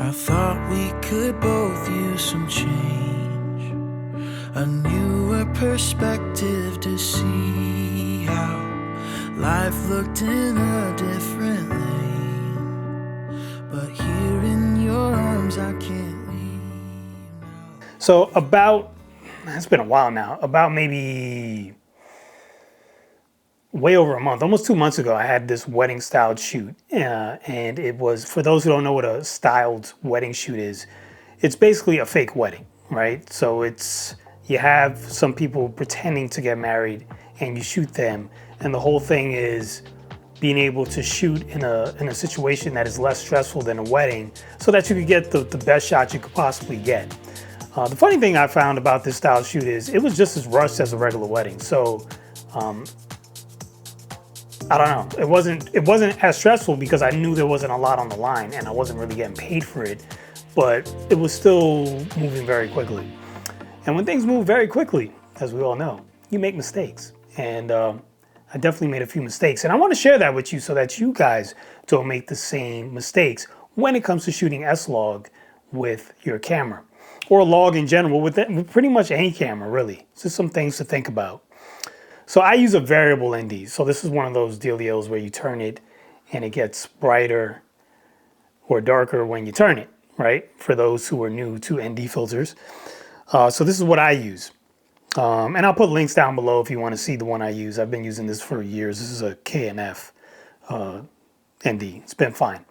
I thought we could both use some change, a newer perspective to see how life looked in a different lane. But here in your arms I can't leave now. So it's been a while now, about maybe way over a month, almost 2 months ago, I had this wedding styled shoot. And it was, for those who don't know what a styled wedding shoot is, it's basically a fake wedding, right? So you have some people pretending to get married and you shoot them. And the whole thing is being able to shoot in a situation that is less stressful than a wedding so that you could get the best shot you could possibly get. The funny thing I found about this style shoot is it was just as rushed as a regular wedding. So I don't know. It wasn't as stressful because I knew there wasn't a lot on the line and I wasn't really getting paid for it, but it was still moving very quickly. And when things move very quickly, as we all know, you make mistakes. And I definitely made a few mistakes. And I want to share that with you so that you guys don't make the same mistakes when it comes to shooting S-Log with your camera. Or log in general, with pretty much any camera, really. It's just some things to think about. So I use a variable ND. So this is one of those dealios where you turn it and it gets brighter or darker when you turn it, right? For those who are new to ND filters. So this is what I use. And I'll put links down below if you want to see the one I use. I've been using this for years. This is a K&F ND. It's been fine.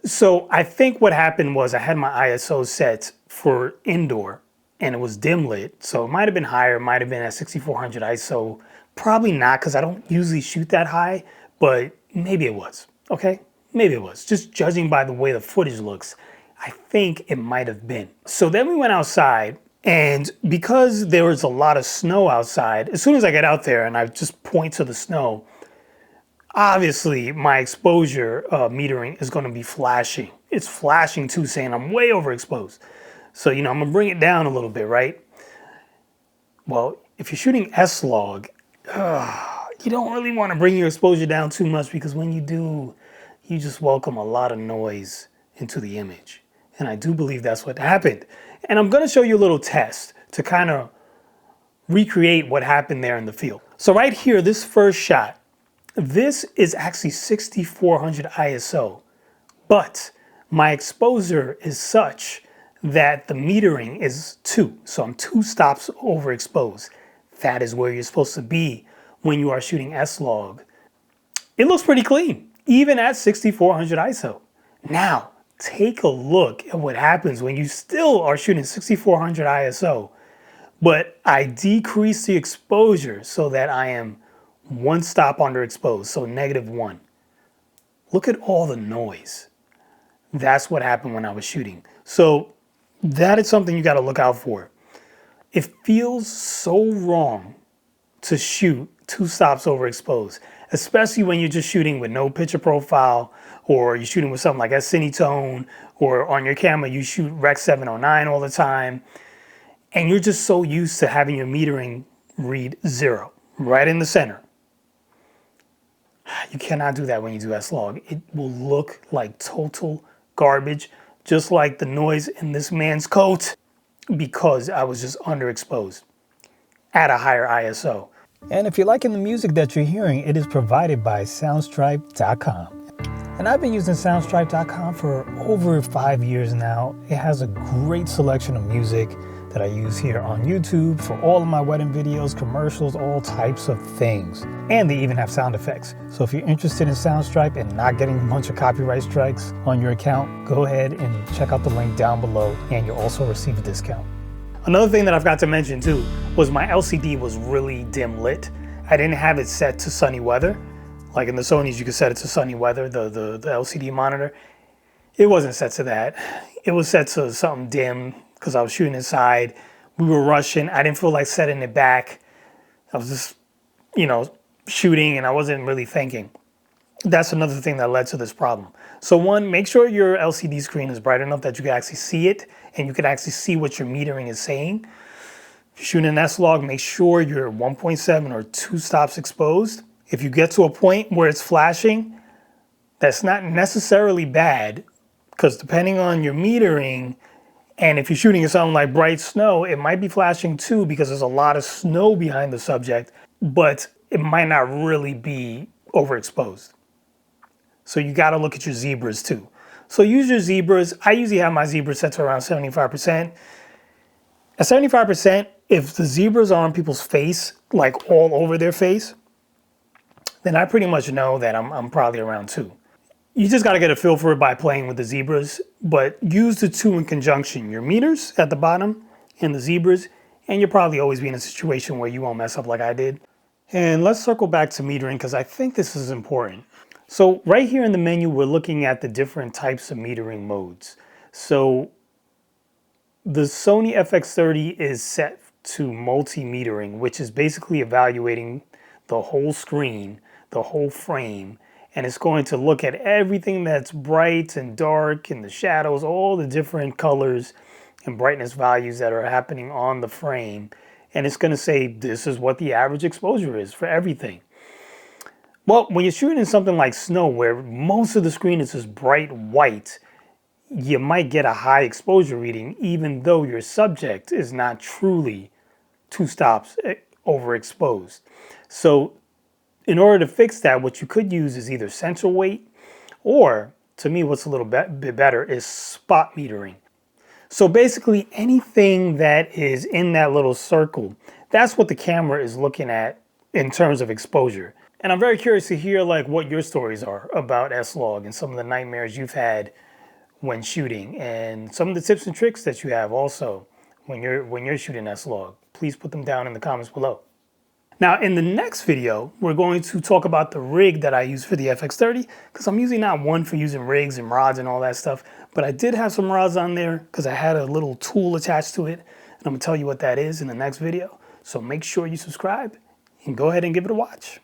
So I think what happened was I had my ISO set for indoor and it was dim lit. So it might have been higher, it might have been at 6400 ISO. Probably not, because I don't usually shoot that high, but maybe it was, okay? Maybe it was. Just judging by the way the footage looks, I think it might have been. So then we went outside, and because there was a lot of snow outside, as soon as I get out there and I just point to the snow, obviously my exposure metering is going to be flashing. It's flashing too, saying I'm way overexposed. So, I'm going to bring it down a little bit, right? Well, if you're shooting S-Log, you don't really want to bring your exposure down too much, because when you do, you just welcome a lot of noise into the image. And I do believe that's what happened. And I'm going to show you a little test to kind of recreate what happened there in the field. So right here, this first shot, this is actually 6400 ISO, but my exposure is such that the metering is 2. So I'm 2 stops overexposed. That is where you're supposed to be when you are shooting S-Log. It looks pretty clean, even at 6400 ISO. Now, take a look at what happens when you still are shooting 6400 ISO, but I decrease the exposure so that I am 1 stop underexposed, so -1. Look at all the noise. That's what happened when I was shooting. So that is something you got to look out for. It feels so wrong to shoot 2 stops overexposed, especially when you're just shooting with no picture profile, or you're shooting with something like S-Cinetone, or on your camera you shoot Rec 709 all the time, and you're just so used to having your metering read 0 right in the center. You cannot do that when you do S-Log. It will look like total garbage, just like the noise in this man's coat, because I was just underexposed at a higher ISO. And if you're liking the music that you're hearing, it is provided by Soundstripe.com. And I've been using Soundstripe.com for over 5 years now. It has a great selection of music that I use here on YouTube for all of my wedding videos, commercials, all types of things. And they even have sound effects. So if you're interested in Soundstripe and not getting a bunch of copyright strikes on your account, go ahead and check out the link down below, and you'll also receive a discount. Another thing that I forgot to mention too was my LCD was really dim lit. I didn't have it set to sunny weather. Like in the Sonys, you could set it to sunny weather, the LCD monitor. It wasn't set to that. It was set to something dim because I was shooting inside. We were rushing. I didn't feel like setting it back. I was just, shooting, and I wasn't really thinking. That's another thing that led to this problem. So one, make sure your LCD screen is bright enough that you can actually see it and you can actually see what your metering is saying. If you're shooting an S-Log, make sure you're 1.7 or 2 stops exposed. If you get to a point where it's flashing, that's not necessarily bad, because depending on your metering, and if you're shooting at something like bright snow, it might be flashing too because there's a lot of snow behind the subject, but it might not really be overexposed. So you got to look at your zebras too. So use your zebras. I usually have my zebra set to around 75%. At 75%, if the zebras are on people's face, like all over their face, then I pretty much know that I'm probably around 2. You just got to get a feel for it by playing with the zebras, but use the two in conjunction. Your meters at the bottom and the zebras, and you'll probably always be in a situation where you won't mess up like I did. And let's circle back to metering because I think this is important. So right here in the menu, we're looking at the different types of metering modes. So the Sony FX30 is set to multi-metering, which is basically evaluating the whole screen, the whole frame, and it's going to look at everything that's bright and dark and the shadows, all the different colors and brightness values that are happening on the frame. And it's going to say this is what the average exposure is for everything. Well, when you're shooting something like snow where most of the screen is just bright white, you might get a high exposure reading even though your subject is not truly 2 stops overexposed. So in order to fix that, what you could use is either sensor weight, or to me what's a little bit better is spot metering. So basically anything that is in that little circle, that's what the camera is looking at in terms of exposure. And I'm very curious to hear like what your stories are about S-Log and some of the nightmares you've had when shooting, and some of the tips and tricks that you have also when you're shooting S-Log. Please put them down in the comments below. Now in the next video, we're going to talk about the rig that I use for the FX30, because I'm usually not one for using rigs and rods and all that stuff, but I did have some rods on there because I had a little tool attached to it, and I'm gonna tell you what that is in the next video. So make sure you subscribe and go ahead and give it a watch.